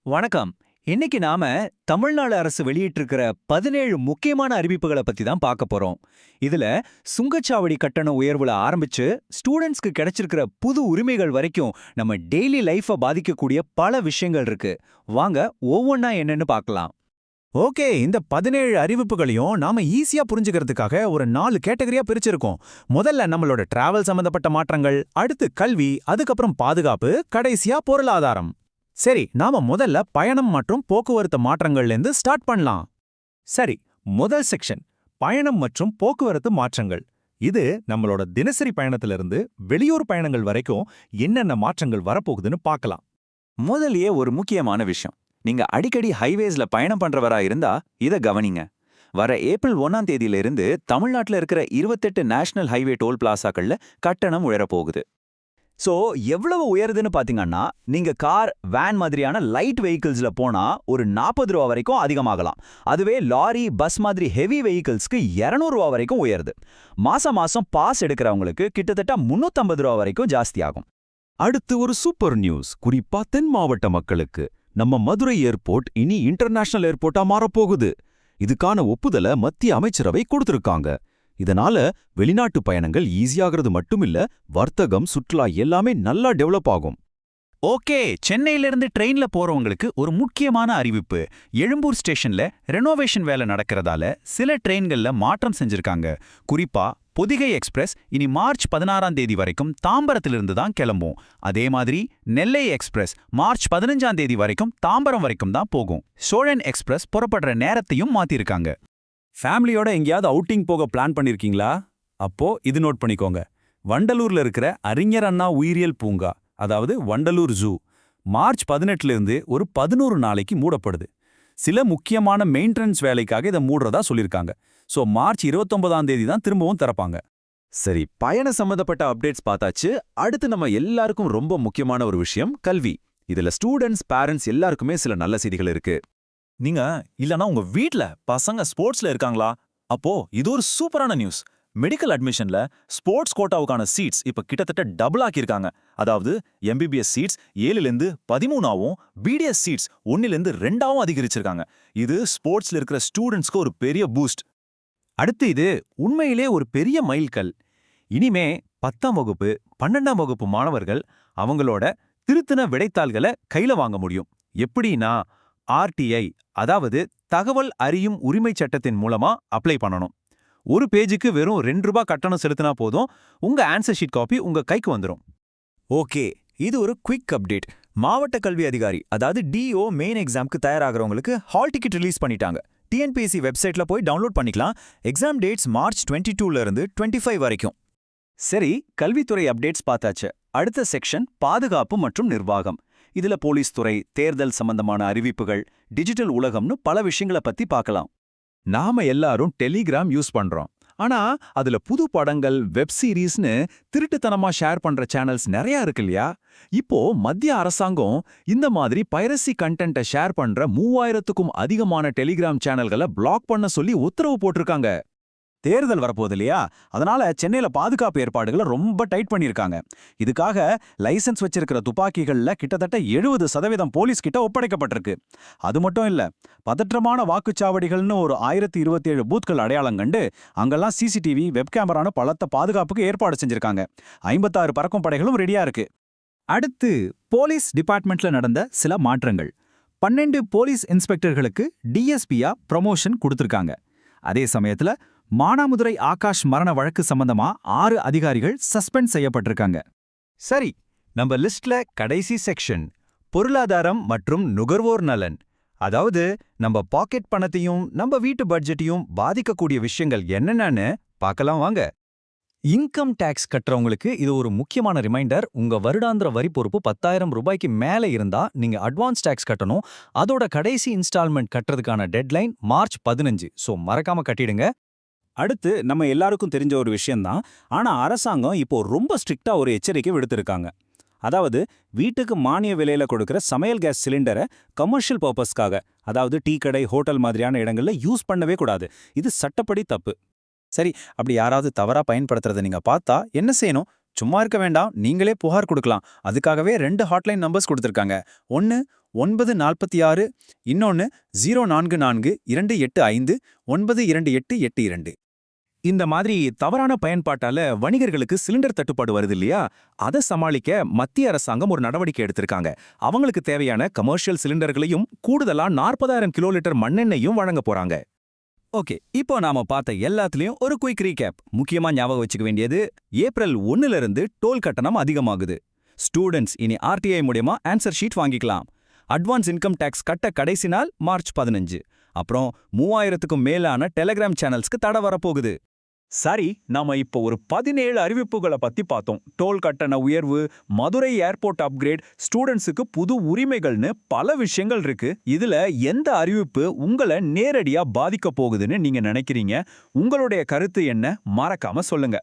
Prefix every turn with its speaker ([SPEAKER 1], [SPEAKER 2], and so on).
[SPEAKER 1] வணக்கம். இன்னைக்கு நாம தமிழ்நாடு அரசு வெளியிட்டிருக்கிற 17 முக்கியமான அறிவிப்புகளை பத்தி தான் பார்க்க போறோம். இதுல சுங்கச்சாவடி கட்டண உயர்வுல ஆரம்பிச்சு ஸ்டூடண்ட்ஸ்க்கு கிடைச்சிருக்கிற புது உரிமைகள் வரைக்கும் நம்ம டெய்லி லைஃப பாதிக்கக்கூடிய பல விஷயங்கள் இருக்கு. வாங்க ஒவ்வொன்னா என்னன்னு பார்க்கலாம்.
[SPEAKER 2] ஓகே, இந்த 17 அறிவிப்புகளையும் நாம ஈஸியா புரிஞ்சுக்கிறதுக்காக ஒரு 4 கேட்டகரியா பிரிச்சிருக்கோம். முதல்ல நம்மளோட டிராவல் சம்பந்தப்பட்ட மாற்றங்கள், அடுத்து கல்வி, அதுக்கப்புறம் பாதுகாப்பு, கடைசியா பொருளாதாரம். சரி, நாம முதல்ல பயணம் மற்றும் போக்குவரத்து மாற்றங்கள்லேருந்து ஸ்டார்ட் பண்ணலாம்.
[SPEAKER 3] சரி, முதல் செக்ஷன் பயணம் மற்றும் போக்குவரத்து மாற்றங்கள். இது நம்மளோட தினசரி பயணத்திலிருந்து வெளியூர் பயணங்கள் வரைக்கும் என்னென்ன மாற்றங்கள் வரப்போகுதுன்னு பார்க்கலாம்.
[SPEAKER 1] முதல்லயே ஒரு முக்கியமான விஷயம். நீங்க அடிக்கடி ஹைவேஸ்ல பயணம் பண்றவரா இருந்தா இத கவனிங்க. வர ஏப்ரல் 1ஆம் தேதியிலிருந்து தமிழ்நாட்டுல இருக்கிற 28 நேஷனல் ஹைவே டோல் பிளாசாக்கள்ல கட்டணம் உயரப்போகுது. சோ எவ்வளவு உயருதுன்னு பாத்தீங்கன்னா, நீங்க கார், வேன் மாதிரியான லைட் வெஹிக்கிள்ஸ்ல போனா ஒரு 40 ரூபா வரைக்கும் அதிகமாகலாம். அதுவே லாரி, பஸ் மாதிரி ஹெவி வெஹிக்கிள்ஸ்க்கு 200 ரூபா வரைக்கும் உயருது. மாசம் மாசம் பாஸ் எடுக்கிறவங்களுக்கு கிட்டத்தட்ட 350 ரூபா வரைக்கும் ஜாஸ்தியாகும்.
[SPEAKER 4] அடுத்து ஒரு சூப்பர் நியூஸ், குறிப்பா தென் மாவட்ட மக்களுக்கு. நம்ம மதுரை ஏர்போர்ட் இனி இன்டர்நேஷனல் ஏர்போர்ட்டா மாறப்போகுது. இதுக்கான ஒப்புதலை மத்திய அமைச்சரவை கொடுத்திருக்காங்க. இதனால வெளிநாட்டு பயணங்கள் ஈஸியாகிறது மட்டுமில்ல, வர்த்தகம், சுற்றுலா எல்லாமே நல்லா டெவலப் ஆகும்.
[SPEAKER 2] ஓகே, சென்னையிலிருந்து ட்ரெயின்ல போறவங்களுக்கு ஒரு முக்கியமான அறிவிப்பு. எழும்பூர் ஸ்டேஷன்ல ரெனோவேஷன் வேலை நடக்கிறதால சில ட்ரெயின்கள்ல மாற்றம் செஞ்சிருக்காங்க. குறிப்பா பொதிகை எக்ஸ்பிரஸ் இனி மார்ச் 16ஆம் தேதி வரைக்கும் தாம்பரத்திலிருந்து தான் கிளம்பும். அதே மாதிரி நெல்லை எக்ஸ்பிரஸ் மார்ச் 15ஆம் தேதி வரைக்கும் தாம்பரம் வரைக்கும் தான் போகும். சோழன் எக்ஸ்பிரஸ் புறப்படுற நேரத்தையும் மாத்திருக்காங்க.
[SPEAKER 3] ஃபேமிலியோட எங்கேயாவது அவுட்டிங் போக பிளான் பண்ணிருக்கீங்களா? அப்போ இது நோட் பண்ணிக்கோங்க. வண்டலூர்ல இருக்கிற அறிஞர் அண்ணா உயிரியல் பூங்கா, அதாவது வண்டலூர் ஜூ, மார்ச் 18லிருந்து ஒரு 11 நாளைக்கு மூடப்படுது. சில முக்கியமான மெயின்டெனன்ஸ் வேலைக்காக இதை மூடுறதா சொல்லியிருக்காங்க. ஸோ மார்ச் 29ஆம் தேதி தான் திரும்பவும் திறப்பாங்க.
[SPEAKER 4] சரி, பயண சம்பந்தப்பட்ட அப்டேட்ஸ் பார்த்தாச்சு. அடுத்து நம்ம எல்லாருக்கும் ரொம்ப முக்கியமான ஒரு விஷயம், கல்வி. இதுல ஸ்டூடெண்ட்ஸ், பேரண்ட்ஸ் எல்லாருக்குமே சில நல்ல செய்திகள் இருக்கு.
[SPEAKER 3] நீங்க இல்லனா உங்க வீட்ல பசங்க ஸ்போர்ட்ஸ்ல இருக்காங்களா? அப்போ இது ஒரு சூப்பரான நியூஸ். மெடிக்கல் அட்மிஷன்ல ஸ்போர்ட்ஸ் கோட்டாவுக்கான சீட்ஸ் இப்ப கிட்டத்தட்ட டபுள் ஆக்கியிருக்காங்க. அதாவது எம்பிபிஎஸ் சீட்ஸ் 7லேருந்து 13ஆவும், பிடிஎஸ் சீட்ஸ் 1லேருந்து 2ஆவும் அதிகரிச்சிருக்காங்க. இது ஸ்போர்ட்ஸ்ல இருக்கிற ஸ்டூடெண்ட்ஸ்க்கு ஒரு பெரிய பூஸ்ட்.
[SPEAKER 2] அடுத்து இது உண்மையிலே ஒரு பெரிய மைல்கல். இனிமே 10ஆம் வகுப்பு, 12ஆம் வகுப்பு மாணவர்கள் அவங்களோட திருத்தின விடைத்தாள்களை கையில வாங்க முடியும். எப்படின்னா, ஆர்டிஐ, அதாவது தகவல் அறியும் உரிமை சட்டத்தின் மூலமா அப்ளை பண்ணணும். ஒரு பேஜுக்கு வெறும் 2 ரூபாய் கட்டணம் செலுத்தினா போதும், உங்க ஆன்சர் ஷீட் காப்பி உங்க கைக்கு வந்துடும்.
[SPEAKER 1] ஓகே, இது ஒரு குவிக் அப்டேட். மாவட்ட கல்வி அதிகாரி, அதாவது டிஓ மெயின் எக்ஸாம்க்கு தயாராகிறவங்களுக்கு ஹால் டிக்கெட் ரிலீஸ் பண்ணிட்டாங்க. டிஎன்பிஎஸ்சி வெப்சைட்ல போய் டவுன்லோட் பண்ணிக்கலாம். எக்ஸாம் டேட்ஸ் மார்ச் 22ல இருந்து 25 வரைக்கும். சரி, கல்வித்துறை அப்டேட்ஸ் பார்த்தாச்சு. அடுத்த செக்ஷன் பாதுகாப்பு மற்றும் நிர்வாகம். இதுல போலீஸ் துறை, தேர்தல் சம்பந்தமான அறிவிப்புகள், டிஜிட்டல் உலகம்னு பல விஷயங்களை பத்தி பார்க்கலாம்.
[SPEAKER 4] நாம எல்லாரும் டெலிகிராம் யூஸ் பண்றோம். ஆனா அதுல புது படங்கள், வெப் சீரிஸ்னு திருட்டுத்தனமா ஷேர் பண்ற சேனல்ஸ் நிறைய இருக்கு இல்லையா? இப்போ மத்திய அரசாங்கம் இந்த மாதிரி பைரசி கண்டென்ட்டை ஷேர் பண்ற 3000க்கும் அதிகமான டெலிகிராம் சேனல்களை பிளாக் பண்ண சொல்லி உத்தரவு போட்டிருக்காங்க.
[SPEAKER 2] தேர்தல் வரப்போகுது இல்லையா? அதனால சென்னையில பாதுகாப்பு ஏற்பாடுகளை ரொம்ப டைட் பண்ணியிருக்காங்க. இதுக்காக லைசென்ஸ் வச்சிருக்கிற துப்பாக்கிகள்ல கிட்டத்தட்ட 70% போலீஸ் கிட்ட ஒப்படைக்கப்பட்டிருக்கு. அது மட்டும் இல்ல, பதற்றமான வாக்குச்சாவடிகள்னு ஒரு 1027 பூத்கள் அடையாளம் கண்டு அங்கெல்லாம் சிசிடிவி, வெப் கேமரான்னு பலத்த பாதுகாப்புக்கு ஏற்பாடு செஞ்சிருக்காங்க. 56 பறக்கும் படைகளும் ரெடியா இருக்கு. அடுத்து போலீஸ் டிபார்ட்மெண்ட்ல நடந்த சில மாற்றங்கள். 12 போலீஸ் இன்ஸ்பெக்டர்களுக்கு டிஎஸ்பியா ப்ரமோஷன் கொடுத்திருக்காங்க. அதே சமயத்துல மானாமதுரை ஆகாஷ் மரண வழக்கு சம்பந்தமா 6 அதிகாரிகள் சஸ்பெண்ட் செய்யப்பட்டிருக்காங்க.
[SPEAKER 1] சரி, நம்ம லிஸ்ட்ல கடைசி செக்ஷன் பொருளாதாரம் மற்றும் நுகர்வோர் நலன். அதாவது நம்ம பாக்கெட் பணத்தையும் நம்ம வீட்டு பட்ஜெட்டையும் பாதிக்கக்கூடிய விஷயங்கள் என்னென்னு பார்க்கலாம் வாங்க. இன்கம் டேக்ஸ் கட்டுறவங்களுக்கு இது ஒரு முக்கியமான ரிமைண்டர். உங்க வருடாந்திர வரி பொறுப்பு 10,000 ரூபாய்க்கு மேல இருந்தா நீங்க அட்வான்ஸ் டேக்ஸ் கட்டணும். அதோட கடைசி இன்ஸ்டால்மெண்ட் கட்டுறதுக்கான டெட்லைன் மார்ச் 15. சோ மறக்காம கட்டிடுங்க.
[SPEAKER 2] அடுத்து நம்ம எல்லாருக்கும் தெரிஞ்ச ஒரு விஷயம்தான். ஆனா அரசாங்கம் இப்போ ரொம்ப ஸ்ட்ரிக்டா ஒரு எச்சரிக்கை விடுத்திருக்காங்க. அதாவது வீட்டுக்கு மானிய விலையில கொடுக்கிற சமையல் கேஸ் சிலிண்டரை கமர்ஷியல் பர்பஸ்க்காக, அதாவது டீ கடை, ஹோட்டல் மாதிரியான இடங்கள்ல யூஸ் பண்ணவே கூடாது. இது சட்டப்படி தப்பு.
[SPEAKER 1] சரி, அப்படி யாராவது தவறா பயன்படுத்துறதை நீங்க பார்த்தா என்ன செய்யணும்?
[SPEAKER 2] சும்மா இருக்க வேண்டாம், நீங்களே புகார் கொடுக்கலாம். அதுக்காகவே 2 ஹாட்லைன் நம்பர்ஸ் கொடுத்திருக்காங்க. ஒன்னு 946, இன்னொன்னு 044-285-92882.
[SPEAKER 5] இந்த மாதிரி தவறான பயன்பாட்டால வணிகர்களுக்கு சிலிண்டர் தட்டுப்பாடு வருது இல்லையா? அதை சமாளிக்க மத்திய அரசாங்கம் ஒரு நடவடிக்கை எடுத்திருக்காங்க. அவங்களுக்கு தேவையான கமர்ஷியல் சிலிண்டர்களையும் கூடுதலா 40,000 கிலோலிட்டர் மண்ணெண்ணையும் வழங்க போறாங்க.
[SPEAKER 2] ஓகே, இப்போ நாம பார்த்த எல்லாத்துலயும் ஒரு குயிக் ரீகேப். முக்கியமா ஞாபகம் வச்சுக்க வேண்டியது, ஏப்ரல் 1ல இருந்து டோல் கட்டணம் அதிகமாகுது. ஸ்டூடெண்ட்ஸ் இனி ஆர்டிஐ மூலமா ஆன்சர் ஷீட் வாங்கிக்கலாம். அட்வான்ஸ் இன்கம் டேக்ஸ் கட்ட கடைசி நாள் மார்ச் 15. அப்புறம் 3000க்கும் மேலான டெலிகிராம் சேனல்ஸ்க்கு தடை வரப்போகுது.
[SPEAKER 5] சரி, நாம இப்போ ஒரு 17 அறிவிப்புகளை பத்தி பார்த்தோம். டோல் கட்டண உயர்வு, மதுரை ஏர்போர்ட் அப்கிரேட், ஸ்டூடெண்ட்ஸுக்கு புது உரிமைகள்னு பல விஷயங்கள் இருக்கு. இதுல எந்த அறிவிப்பு உங்களை நேரடியா பாதிக்க போகுதுன்னு நீங்க நினைக்கிறீங்க? உங்களுடைய கருத்து என்ன? மறக்காம சொல்லுங்க.